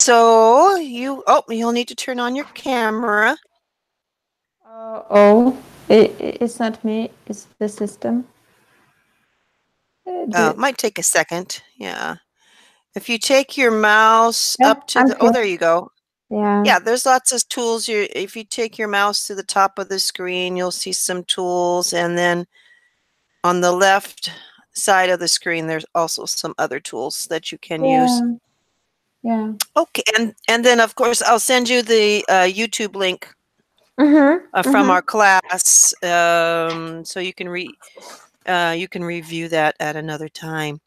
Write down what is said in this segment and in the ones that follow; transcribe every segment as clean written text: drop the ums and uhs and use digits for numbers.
So you'll need to turn on your camera. It's not me. It's the system. It might take a second. Yeah. If you take your mouse Yeah, up to I'm the, oh, here. there you go. Yeah. Yeah, there's lots of tools. If you take your mouse to the top of the screen, you'll see some tools, and then on the left side of the screen, there's also some other tools that you can use. Yeah. Yeah. Okay, and then of course I'll send you the YouTube link from Mm-hmm. our class, so you can review that at another time.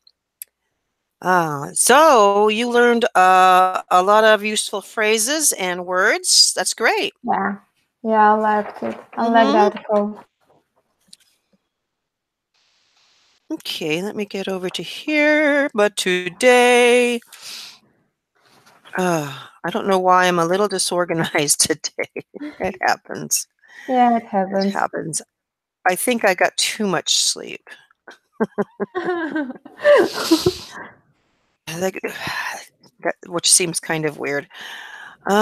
So you learned a lot of useful phrases and words. That's great. Yeah. Yeah, I liked it. I like Mm-hmm. that call. Okay, let me get over to here. But today, I don't know why I'm a little disorganized today. It happens. Yeah, it It happens. happens. I think I got too much sleep. Like, which seems kind of weird. Why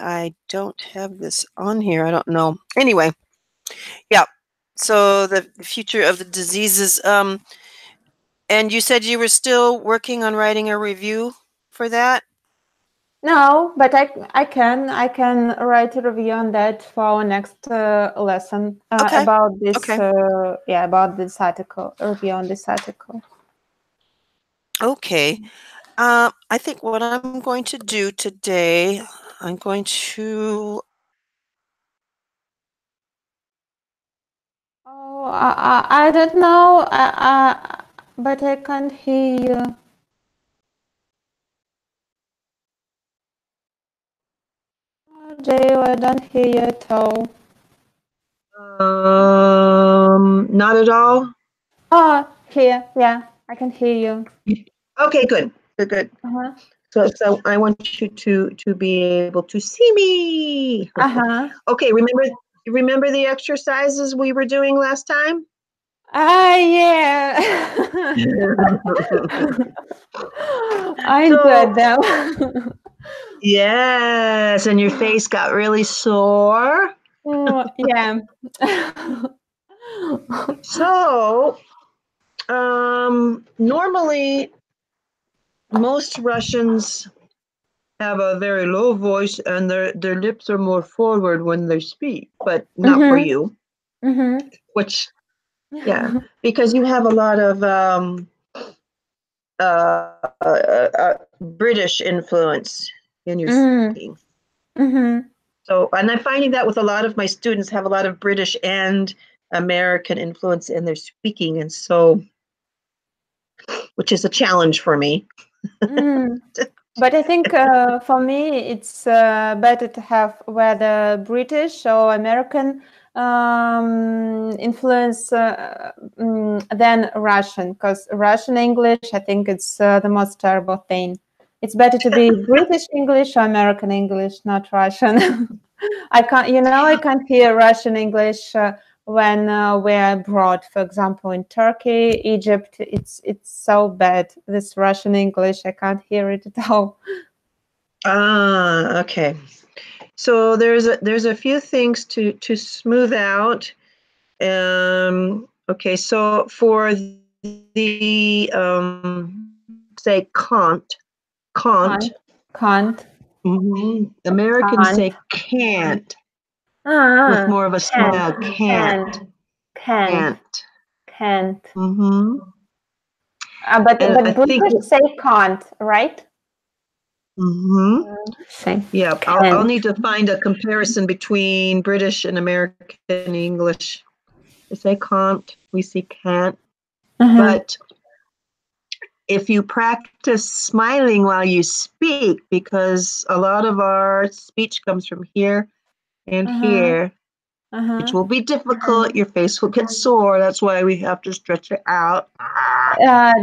I don't have this on here, I don't know. Anyway, yeah. So the future of the diseases. And you said you were still working on writing a review for that? No, but I can write a review on that for our next lesson Okay. about this Okay. about this article, review on this article. Okay. I think what I'm going to do today, I'm going to. Oh, I don't know, but I can't hear you. Jay, I don't hear you at all. Not at all. Oh, here, yeah, I can hear you. Okay, good, good, good. Uh-huh. So I want you to be able to see me. Uh-huh. Okay, remember the exercises we were doing last time? Ah, yeah. I So enjoyed them. yes, and your face got really sore. Oh, yeah. So normally most Russians have a very low voice and their lips are more forward when they speak, but not for Mm-hmm. you. Mm-hmm. Which yeah, because you have a lot of British influence in your Mm. speaking. Mm-hmm. So, and I'm finding that with a lot of my students have a lot of British and American influence in their speaking, and so which is a challenge for me. Mm. But I think for me, it's better to have whether British or American influence than Russian, because Russian English, I think it's the most terrible thing. It's better to be British English or American English, not Russian. I can't hear Russian English when we're abroad. For example, in Turkey, Egypt, it's so bad. This Russian English, I can't hear it at all. Ah, okay. So there's a few things to smooth out. Okay, so for the say can't. Can't, Americans can't. say can't with Ah, more of a can't, smile. can't, can't, Can't. can't. Mm-hmm. But And I think. British say can't, right? Mm-hmm. Say Yeah, I'll can't. need to find a comparison between British and American English. They say can't, we say can't. Uh-huh. But if you practice smiling while you speak, because a lot of our speech comes from here and Uh-huh. here, which Uh-huh. will be difficult. Your face will get sore. That's why we have to stretch it out.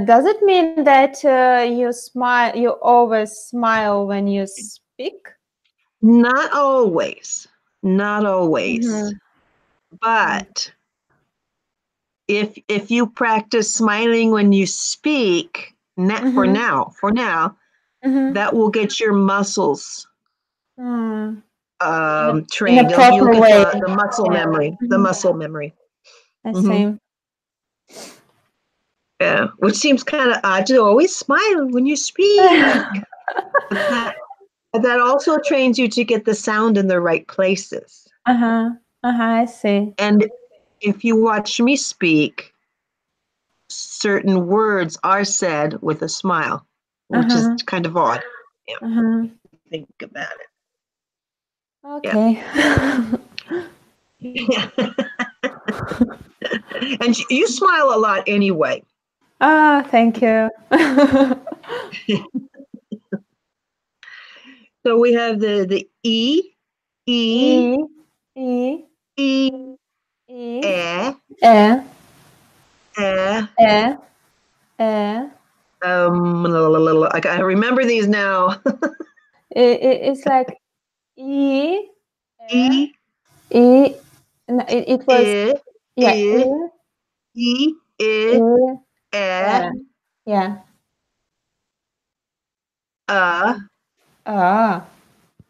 Does it mean that you smile? You always smile when you speak? Not always, not always. Mm-hmm. But if you practice smiling when you speak, Mm-hmm. for now, Mhm. that will get your muscles Mm. In a trained. You'll proper get way. the muscle Yeah. memory, the Mhm. muscle memory. I hmm see. Yeah, which seems kind of odd to always smile when you speak. But that also trains you to get the sound in the right places. Uh-huh. Uh-huh, I see. And if you watch me speak, certain words are said with a smile, which is Uh-huh. kind of odd. Yeah, Uh-huh. think about it. Yeah. Okay. Yeah. And you smile a lot anyway. Ah, thank you. So we have the E, E, E, E, E, E, E, E, E. E, E. I remember these now. It's like E, E, E, E. No, it was, I, yeah, E, I, E, E, I, E, E. Yeah. uh. Ah.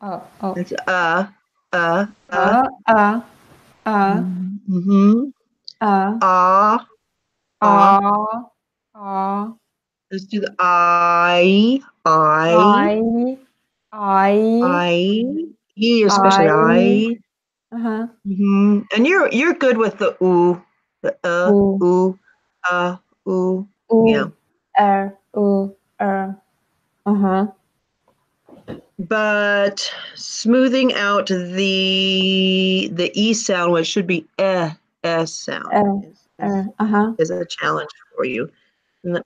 Oh, oh. It's uh. Ah, ah, ah, Mm-hmm. ah, Ah, ah. ah, ah. Let's do the I, I, I, I, E especially I. I. Uh-huh. And you're good with the ooh, the U, ooh, uh, ooh. Yeah. U, U, Uh-huh. But smoothing out the E sound, which should be S sound, is, is, Uh-huh. is a challenge for you. Let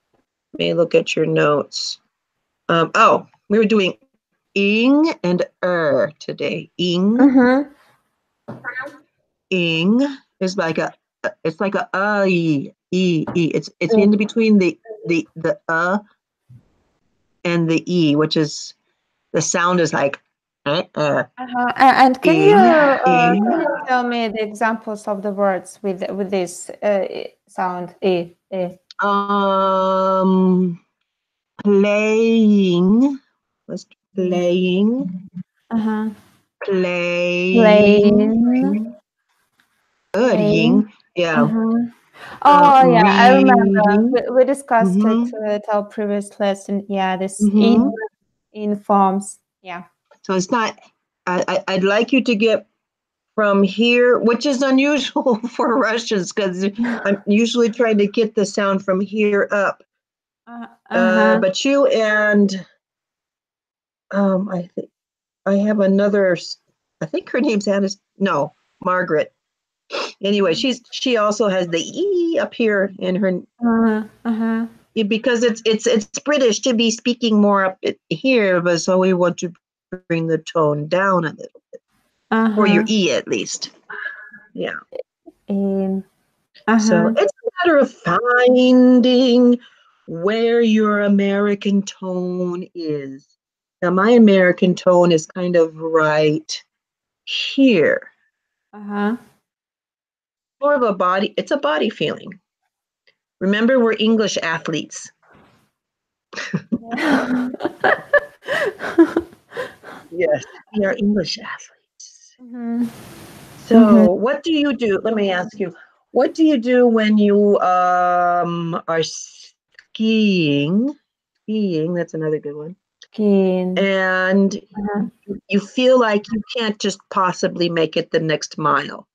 me look at your notes. Oh, we were doing ing and today. Uh-huh. Ing is like it's like a e. It's E. in between the and the e, which is the sound is like Uh-huh. And ing ing. can you tell me the examples of the words with this sound E, E? Um, playing. Let's playing, Uh-huh. playing, Plain, plain. studying. Yeah. Uh-huh. Oh yeah, I remember. Reading. We discussed it Mm-hmm. at our previous lesson. Yeah, this Mm-hmm. in forms. Yeah. So it's not. I'd like you to get from here, which is unusual for Russians because I'm usually trying to get the sound from here up. Uh-huh. But you and I think I have another. I think her name's Anastasia. No, Margaret. Anyway, she also has the E up here in her Uh-huh. Uh-huh. because it's British to be speaking more up here, but so we want to bring the tone down a little for your Uh-huh. E at least. Yeah. Um, So uh-huh. it's a matter of finding where your American tone is. Now, my American tone is kind of right here. Uh-huh. More of a body, it's a body feeling. Remember, we're English athletes. Yes, we are English athletes. Mhm. Mhm. So, what do you do? Let me ask you, what do you do when you are skiing? Skiing, that's another good one. Skin. And Uh-huh. you feel like you can't just possibly make it the next mile.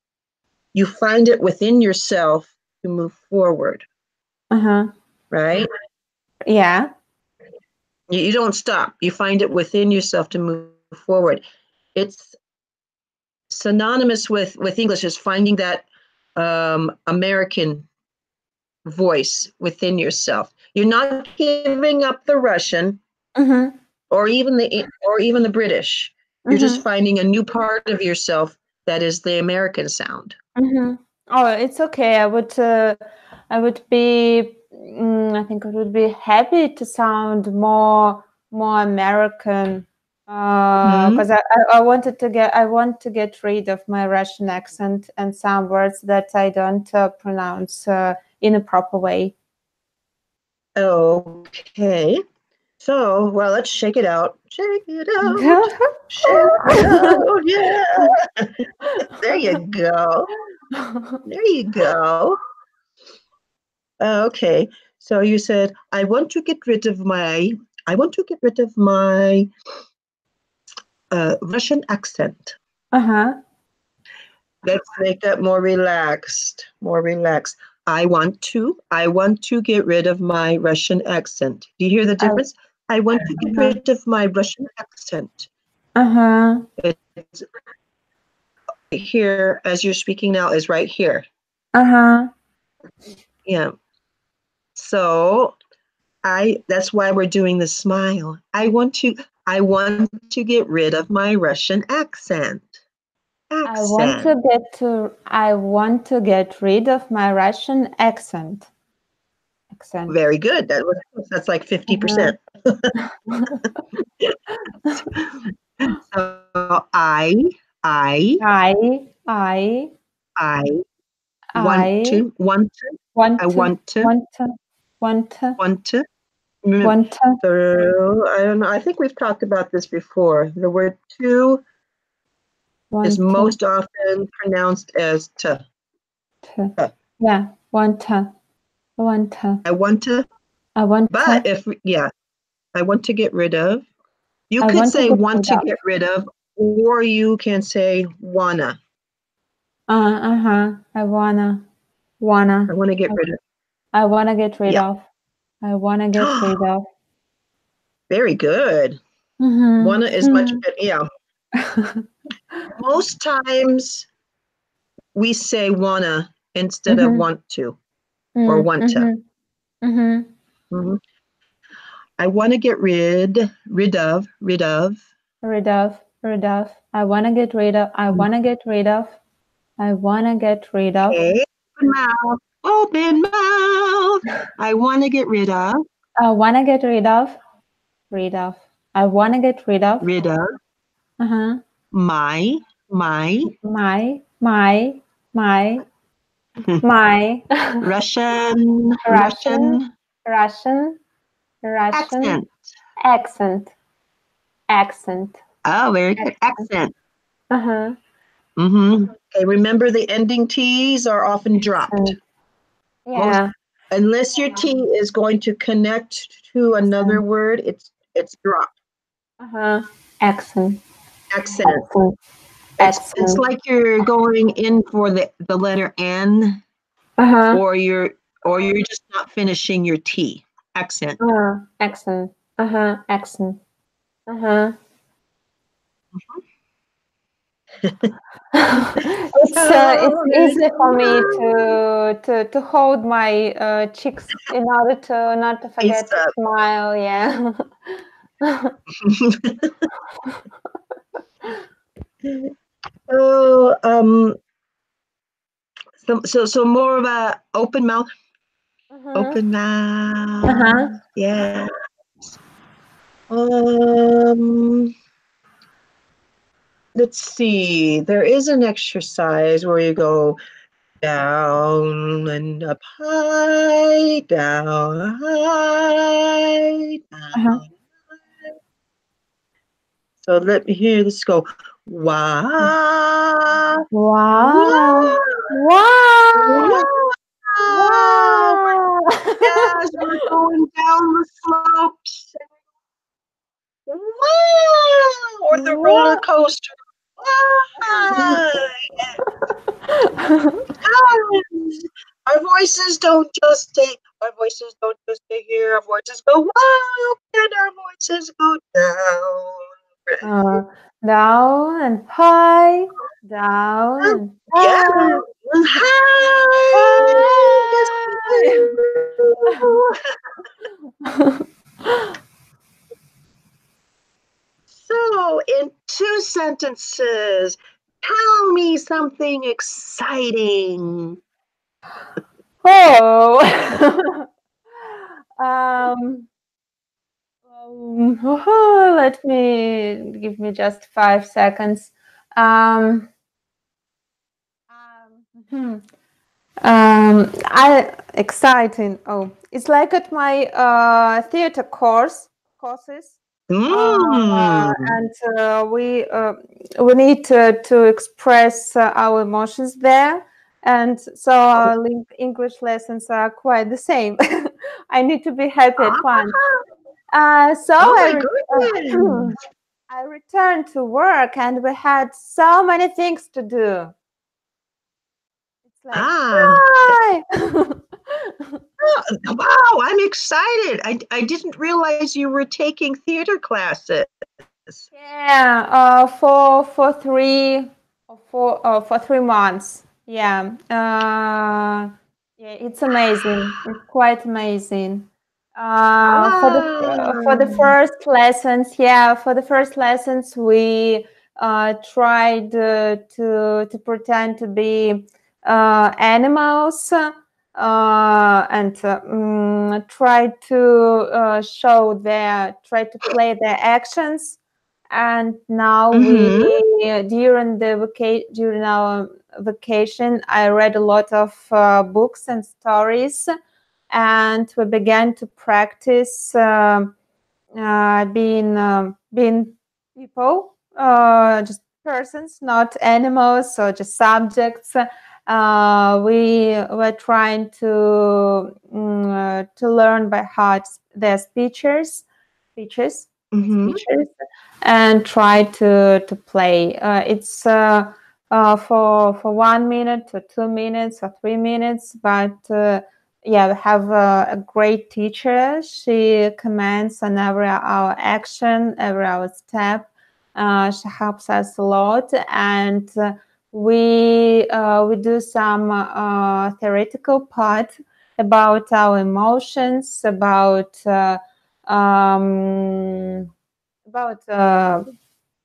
You find it within yourself to move forward, Uh-huh. right? Yeah. You don't stop. You find it within yourself to move forward. It's synonymous with English is finding that American voice within yourself. You're not giving up the Russian Mm-hmm. or even the British. You're just Mm-hmm. finding a new part of yourself that is the American sound. Mm-hmm. Oh, it's okay. I would be, I think I would be happy to sound more American, Mhm. because I wanted to I want to get rid of my Russian accent and some words that I don't pronounce in a proper way. Okay. So, well, let's shake it out. Shake it out. Shake it out. Yeah. There you go. There you go. Okay. So you said, I want to get rid of my, I want to get rid of my Russian accent. Uh-huh. Let's make that more relaxed. More relaxed. I want to get rid of my Russian accent. Do you hear the Uh, difference? I want to get uh-huh. rid of my Russian accent. Uh-huh. It's here as you're speaking now is right here. Uh-huh. Yeah. So that's why we're doing the smile. I want to get rid of my Russian accent. Accent. I want to get rid of my Russian accent. Accent. Very good. That's like Uh-huh. 50%. So I I want I to want to I want to want to want to want to want to. Remember, want to I don't know. I think we've talked about this before. The word to is want to most often pronounced as to. to Uh, yeah want to want to I want to, I want but to I want to get rid of. You I could want to say get want rid to of. get rid of, or you can say wanna. I wanna I want to get I, rid of. I wanna get rid Yeah. of. I wanna get rid of. Very good. Mm-hmm. Wanna is much better. Yeah. Most times we say wanna instead of Mm-hmm. want to or want to. Mm-hmm. Mm-hmm. Mhm. I want to get rid of. Rid of. I wanna get rid of. I wanna get rid of. I wanna get rid of. Okay. Open mouth. I want to get I wanna get rid of. Rid of. I wanna get rid of. rid of Uh-huh. my My, my, my Russian Russian, Russian Russian, Russian accent. accent, accent, Oh, very good. accent. Accent. Uh-huh. Okay, remember the ending T's are often dropped. Accent. Most Yeah. unless your T is going to connect to another Accent. word, it's dropped. Uh-huh. Accent. Accent. Accent. It's Accent. like you're going in for the letter N, Uh-huh. or you're just not finishing your T. Accent. Accent. Uh-huh. Accent. Uh-huh. It's So easy for me to hold my cheeks in order to not to nice. forget to smile. Yeah. So so more of a open mouth. Uh-huh. Open mouth. Uh-huh. Yeah. Um let's see. There is an exercise where you go down and up high, down high, Uh-huh. down. So let me hear this go. Wow. Wow. Wow. Wow. Wow. Wow. Yes, we're going down the slopes. Wow. Or the roller Wow. coaster. Wow. Yes. Our voices don't just stay here. Our voices go wow, and our voices go down. Uh, down and high, down And and yeah, high, and hi. Yes, we do. high. So, in two sentences, tell me something exciting. Oh. um, let me give me just 5 seconds. Um, hmm. I exciting. Oh, it's like at my theater course. courses. Mm. And we need to express our emotions there, and so Oh, our English lessons are quite the same. I need to be happy at once. So oh my goodness. I returned to work, and we had so many things to do. It's like, Ah, hi. oh, wow, I'm excited. I didn't realize you were taking theater classes. Yeah, for 3 months. Yeah, yeah, it's amazing. It's quite amazing. For the Ah. first lessons, yeah, for the first lessons, we tried to pretend to be animals. And try to try to play their actions. And now Mm-hmm. during our vacation, I read a lot of books and stories, and we began to practice being people, just persons, not animals or just subjects. We were trying to learn by heart their speeches, Mm-hmm. speeches, and try to play. It's for 1 minute or 2 minutes or 3 minutes, but yeah, we have a great teacher. She comments on every our action, every our step. She helps us a lot, and we do some theoretical part about our emotions, um, about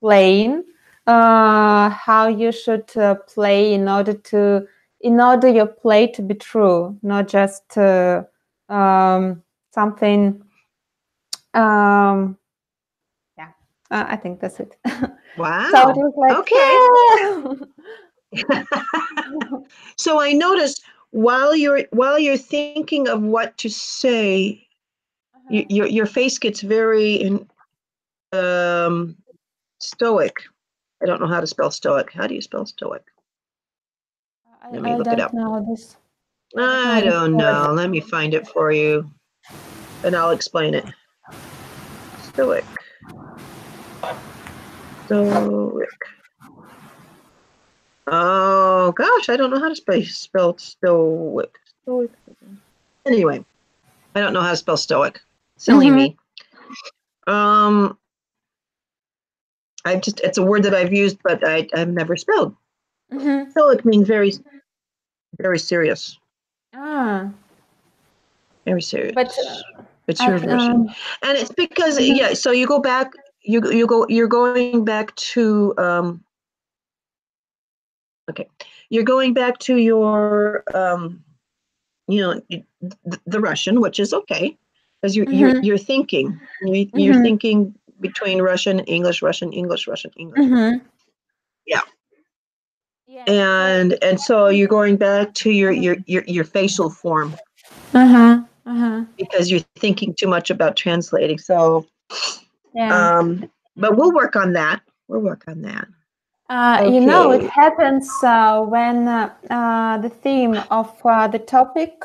playing, how you should play in order your play to be true, not just something. Um, yeah, I think that's it. So it Wow. was like, Okay. yeah. So I noticed while you're thinking of what to say, Uh-huh. your face gets very stoic. I don't know how to spell stoic. How do you spell stoic? Let me I look it don't up. know this. I don't know I this don't word. know. Let me find it for you, and I'll explain it. Stoic. Stoic. Oh gosh, I don't know how to spell stoic. Stoic. Anyway, I don't know how to spell stoic. Silly Mm-hmm. me. Um, it's a word that I've used, but I've never spelled. Mm-hmm. Stoic means very, very serious. Ah, Very but serious. It's I your th- version. And it's because, mhm. yeah, so you go back, you're going back to, okay, you're going back to your, the Russian, which is okay, because Mhm. you're thinking, you're Mhm. thinking between Russian, English, Russian, English, Russian, English. Mhm. Yeah. Yeah, And so you're going back to your facial form uh-huh. Uh-huh. because you're thinking too much about translating. So, Yeah. um, but we'll work on that. We'll work on that. It Okay. happens when the theme of the topic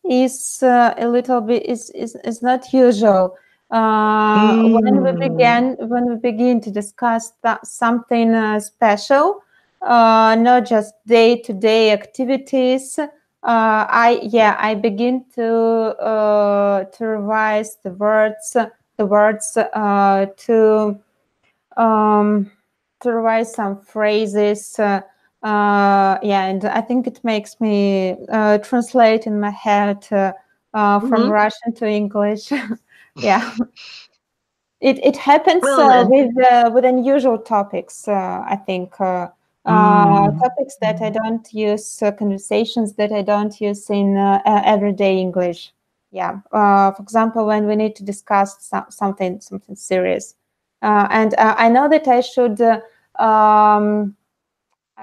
is a little bit is not usual. Mm. When we begin to discuss something special, not just day-to-day activities. I begin to revise the words um, to revise some phrases. Yeah, and I think it makes me translate in my head from Hmm. Russian to English. Yeah, it happens Well, and, with unusual topics. I think mm, topics that I don't use, conversations that I don't use in everyday English. Yeah, for example, when we need to discuss something serious, and I know that I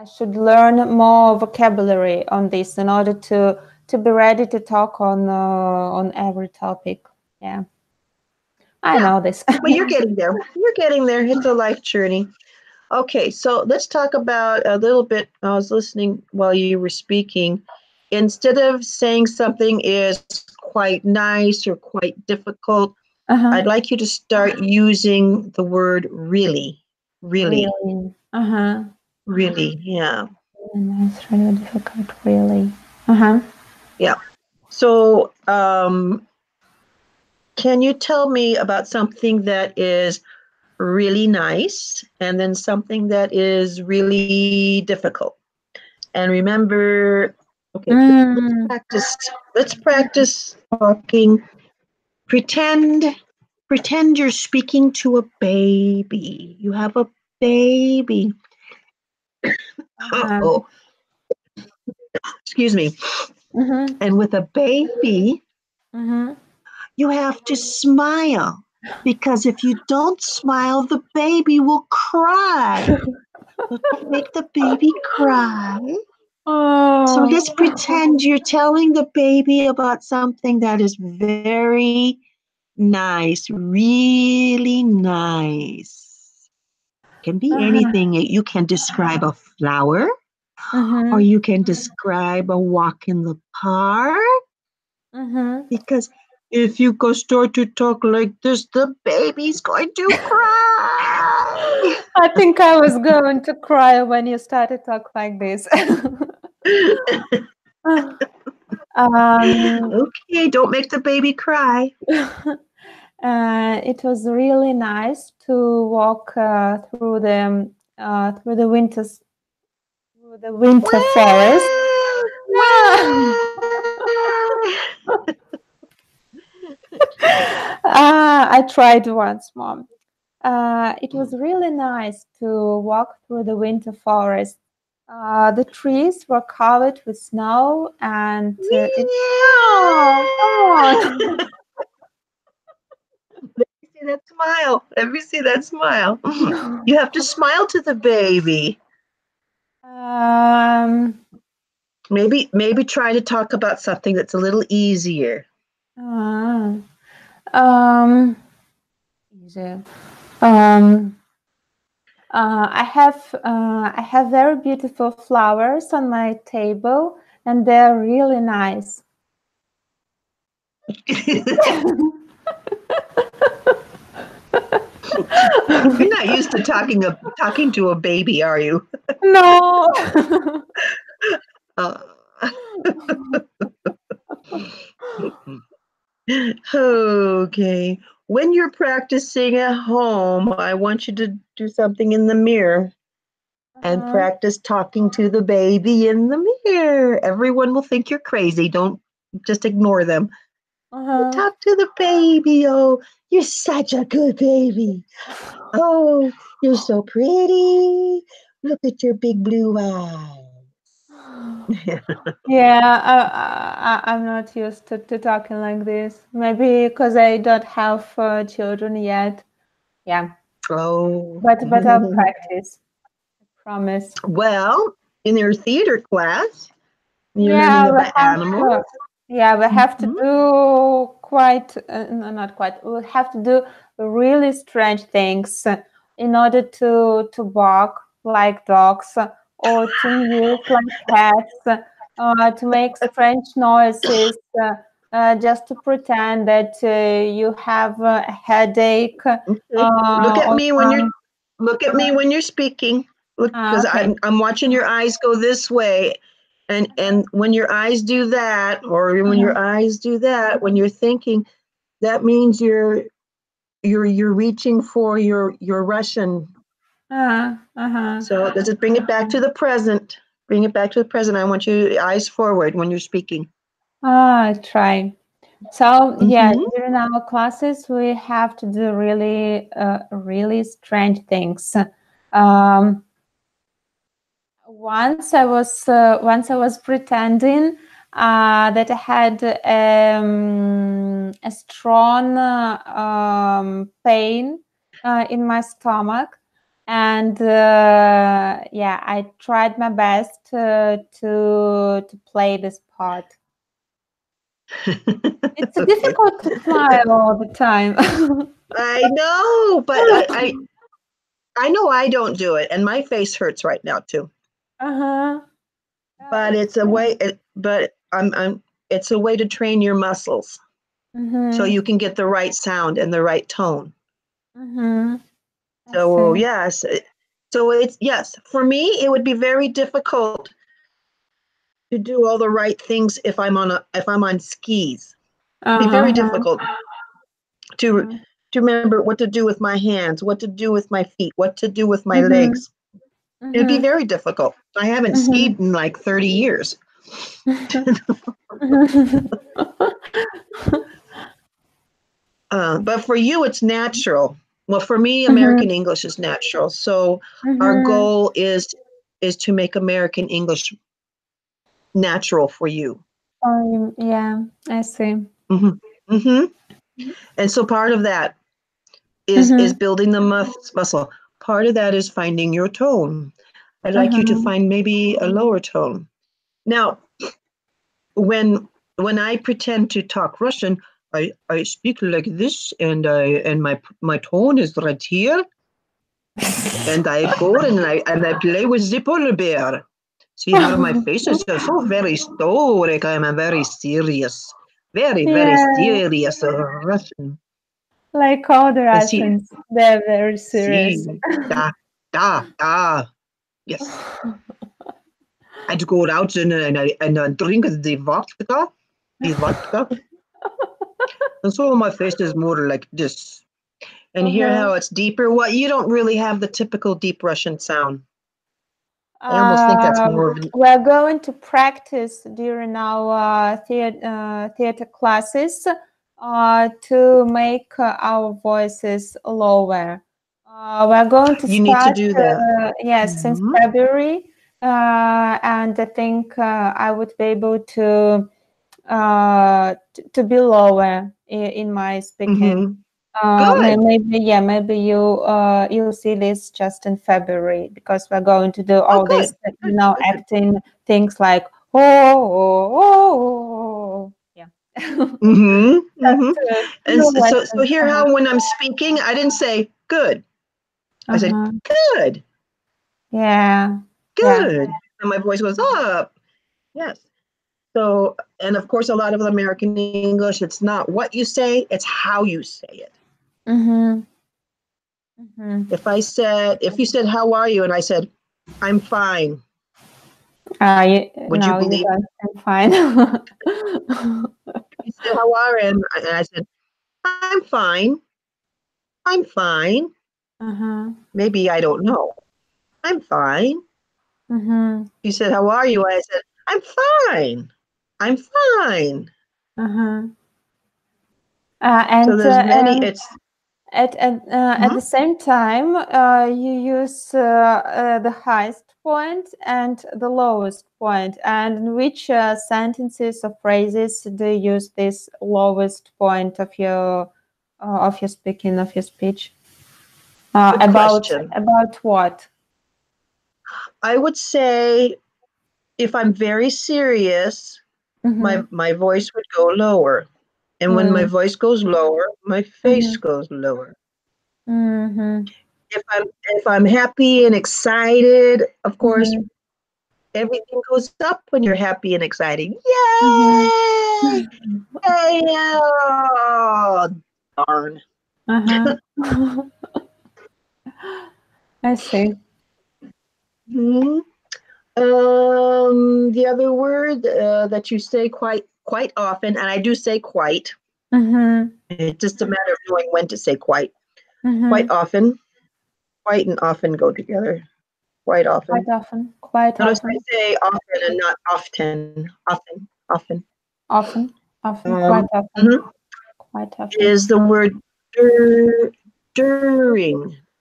should learn more vocabulary on this in order to be ready to talk on every topic. Yeah. I Yeah. know this. But you're getting there. You're getting there. It's a life journey. Okay, so let's talk about a little bit. I was listening while you were speaking. Instead of saying something is quite nice or quite difficult, I'd Uh-huh. like you to start using the word really. Really. Really. Uh-huh. Really. Yeah. And it's really difficult, really. Uh-huh. Yeah. So, can you tell me about something that is really nice and then something that is really difficult? And remember, okay, let's Mm. practice. Let's practice talking. Pretend, pretend you're speaking to a baby. You have a baby. Uh-huh. Oh, excuse me. Mm-hmm. And with a baby, Mm-hmm. you have to smile because if you don't smile, the baby will cry. So don't make the baby cry. So Oh. let's pretend you're telling the baby about something that is very nice, really nice. Can be Uh-huh. anything. You can describe a flower, or Mm-hmm. you can describe a walk in the park. Mm-hmm. Because if you go start to talk like this, the baby's going to cry. I think I was going to cry when you started talk like this. um, Okay, don't make the baby cry. it was really nice to walk through the winter forest. Yeah. I tried once, Mom. It was really nice to walk through the winter forest. The trees were covered with snow, and oh, come on. Let me see that smile. Let me see that smile. You have to smile to the baby. um, Maybe try to talk about something that's a little easier. uh, um, easy. Um, I have very beautiful flowers on my table, and they're really nice. You're not used to talking to a baby, are you? No. Uh, okay. When you're practicing at home, I want you to do something in the mirror and Uh-huh. practice talking to the baby in the mirror. Everyone will think you're crazy. Don't just ignore them. Uh-huh. Talk to the baby. Oh, you're such a good baby. Oh, you're so pretty. Look at your big blue eyes. Yeah, I'm not used to talking like this. Maybe because I don't have children yet. Yeah, Oh. but I'll practice. Promise. Well, in your theater class, you're Yeah, learning about animals. we have to Mhm. do quite no, not quite. We have to do really strange things in order to bark like dogs or to mew like cats, to make strange noises, just to pretend that you have a headache Okay. Look at or me when you're some. look at me when you're speaking. Look, because Okay. I'm watching your eyes go this way, and when your eyes do that, or when Uh-huh. your eyes do that, when you're thinking, that means you're reaching for your Russian. Uh-huh. Uh-huh. So let's just bring it back to the present. Bring it back to the present. I want you eyes forward when you're speaking. Try. So yeah, Hmm. during our classes, we have to do really strange things. Um, once I was pretending that I had a strong pain in my stomach, and yeah, I tried my best to play this part. It's difficult to smile all the time. I know, but I know I don't do it, and my face hurts right now too. Uh-huh. But it's a way. But I'm. It's a way to train your muscles so Mm-hmm. you can get the right sound and the right tone. Mm-hmm. I So see. yes, so it's yes. For me, it would be very difficult to do all the right things if I'm on skis. It'd be very Uh-huh. difficult to Uh-huh. to remember what to do with my hands, what to do with my feet, what to do with my Mm-hmm. legs. It'd be Mm-hmm. very difficult. I haven't skied in like 30 years. But for you, it's natural. Well, for me, Mm-hmm. American English is natural. So our Mm-hmm. goal is to make American English natural for you. Yeah, I see. hmm hmm And so part of that is Mm-hmm. building the muscle. Part of that is finding your tone. I'd like you to Uh-huh. find maybe a lower tone. Now, when I pretend to talk Russian, I speak like this, and my tone is right here, and I go and I play with the polar bear. See how my face is just so very stoic. I'm a very serious, very Yeah, serious Russian. like all the See, Russians, they're very see, serious. da. Yes, I'd go out and drink the vodka, and so my face is more like this. And hear Uh-huh. how it's deeper. Well, you don't really have the typical deep Russian sound. I almost think that's Um, more of an. we're going to practice during our theater classes to make our voices lower. We're going to You need to start, do that. yes, since Mm-hmm. February, and I think I would be able to be lower in my speaking. Mm-hmm. Good. Maybe yeah, maybe you'll see this just in February because we're going to do Oh, all this, good. Good. Good. acting things like oh, yeah. Mm-hmm. Just Mm-hmm. And to so lessen. here how when I'm speaking, I didn't say good. I said Uh-huh. good, Yeah, yeah. good, and my voice goes up. Yes. So, and of course, a lot of American English, it's not what you say, it's how you say it. Mm-hmm. Mm-hmm. If you said, how are you? And I said, I'm fine. Would you No, you believe? don't seem fine. If you said, how are you? And I said, I'm fine. I'm fine. Uh-huh. Maybe I don't know. I'm fine. Mm-hmm. You said, how are you? I said, I'm fine. I'm fine. Uh-huh. So And there's many, it's, at the mhm. same time, you use the highest point and the lowest point. And in which sentences or phrases do you use this lowest point of your speaking, of your speech? Good question. About what? I would say if I'm very serious, Mm-hmm. my voice would go lower. And when my voice goes lower, my face Mm-hmm. goes lower. Mm-hmm. If I'm happy and excited, of course, Mm-hmm. everything goes up when you're happy and excited. Mm-hmm. Yay! Yay! Oh, darn. Uh-huh. I see. Mhm. The other word that you say quite often, and I do say quite. Mm-hmm. It's just a matter of knowing when to say quite. Quite Mm-hmm. often, quite and often go together. Quite Quite often. often. Quite Notice I often. say often and not often. Often. Often. Often. Um, Quite often. mhm, Quite often. is the word during.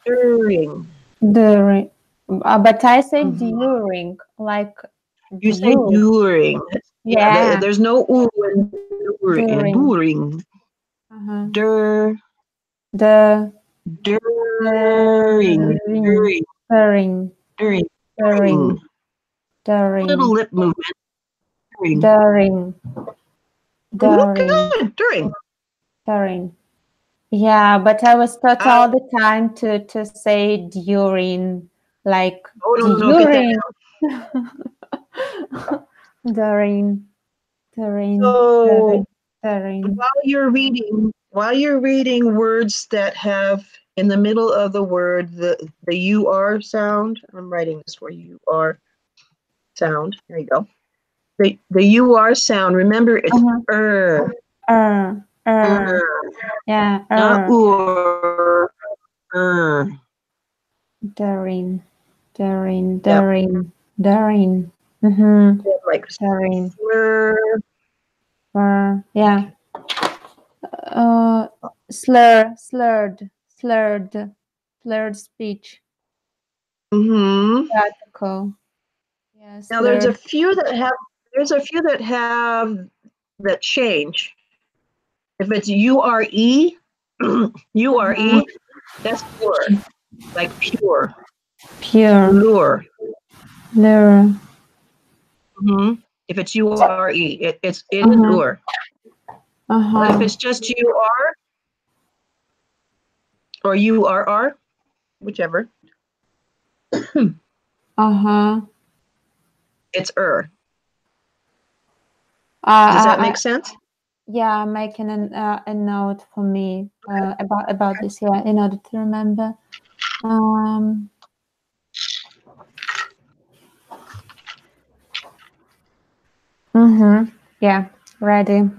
During. During. But I say Mhm. during, like You say due. during. Yeah, Yeah, there's no oo and during. during. Uh-huh. Dur, The during. during. During. During. During. During. During. A little During. lip movement. During. During. Mhm, During. good. During. During. Yeah, but I was taught Uh, all the time to say during, like oh no, no, no, get that during, during, during, So during, during. while you're reading words that have in the middle of the word the UR sound, I'm writing this for you, UR sound. There you go. The UR sound, remember it's Uh-huh. Er, er, er, yeah, not or. Er. during, during, Yep. during, during. Mm-hmm. Like During, slur. yeah. Uh, slurred speech. Hmm. Radical. Yeah, Now there's a slurred. few that have there's a few that have that change. If it's URE, Uh-huh. URE, that's pure, like pure, Pure. lure. Lure. Hmm. If it's URE, it is Uh-huh. ur. But if Uh-huh. it's just UR or URR, whichever, Uh-huh. it's Does that I, make sense? yeah, I'm making a note for me about this, yeah, in order to remember. Um, yeah, ready.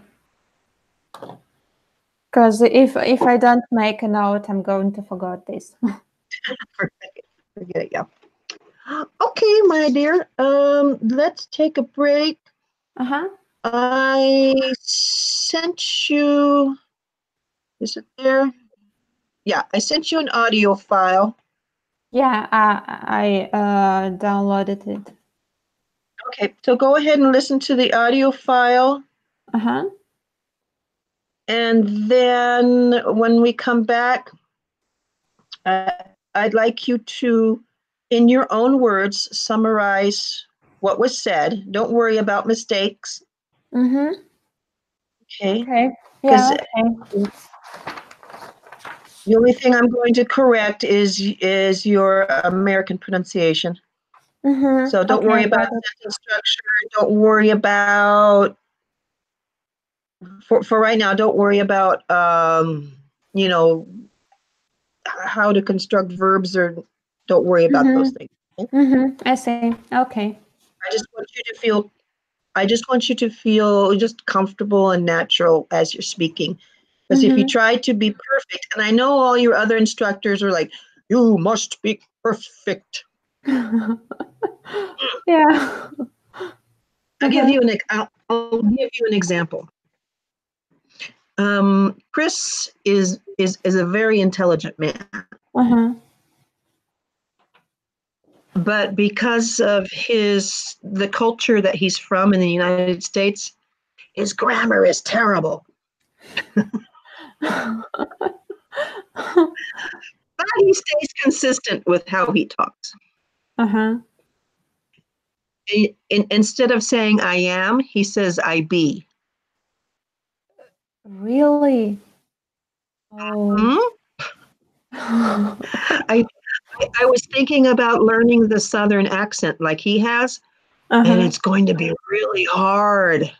Because if I don't make a note, I'm going to forget this. Forget it, yeah. Okay, my dear. Let's take a break. Uh-huh. I sent you. Is it there? Yeah, I sent you an audio file. Yeah, I downloaded it. Okay, so go ahead and listen to the audio file. Uh-huh. And then when we come back, I'd like you to, in your own words, summarize what was said. Don't worry about mistakes. Mm-hmm. Okay. Okay. Because Yeah, okay. the only thing I'm going to correct is your American pronunciation. Mm-hmm. So don't Okay, worry I about got it. sentence structure. Don't worry about for right now. Don't worry about you know how to construct verbs or don't worry about those Mm-hmm. things. Mm-hmm. I see. Okay. I just want you to feel I just want you to feel just comfortable and natural as you're speaking. Because if you Mm-hmm. try to be perfect, and I know all your other instructors are like, you must speak perfect. Yeah. Uh-huh. I'll give you an example. Chris is a very intelligent man, Uh-huh. but because of the culture that he's from in the United States, his grammar is terrible. But he stays consistent with how he talks. Uh-huh. Instead of saying I am, he says I be. Really? Oh. Hmm? I, I was thinking about learning the Southern accent like he has, and Uh-huh. it's going to be really hard.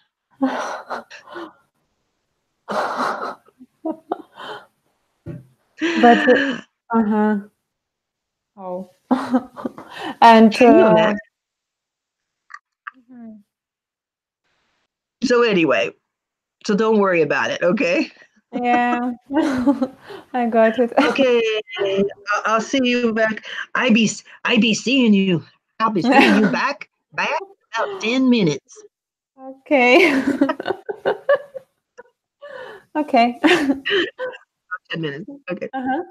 But uh-huh. Oh. And Can you imagine? mhm. So anyway, so don't worry about it, okay? Yeah. I got it. Okay, I'll see you back. I be seeing you. I'll be seeing you back about 10 minutes. Okay. Okay. 10 minutes. Okay. Uh-huh.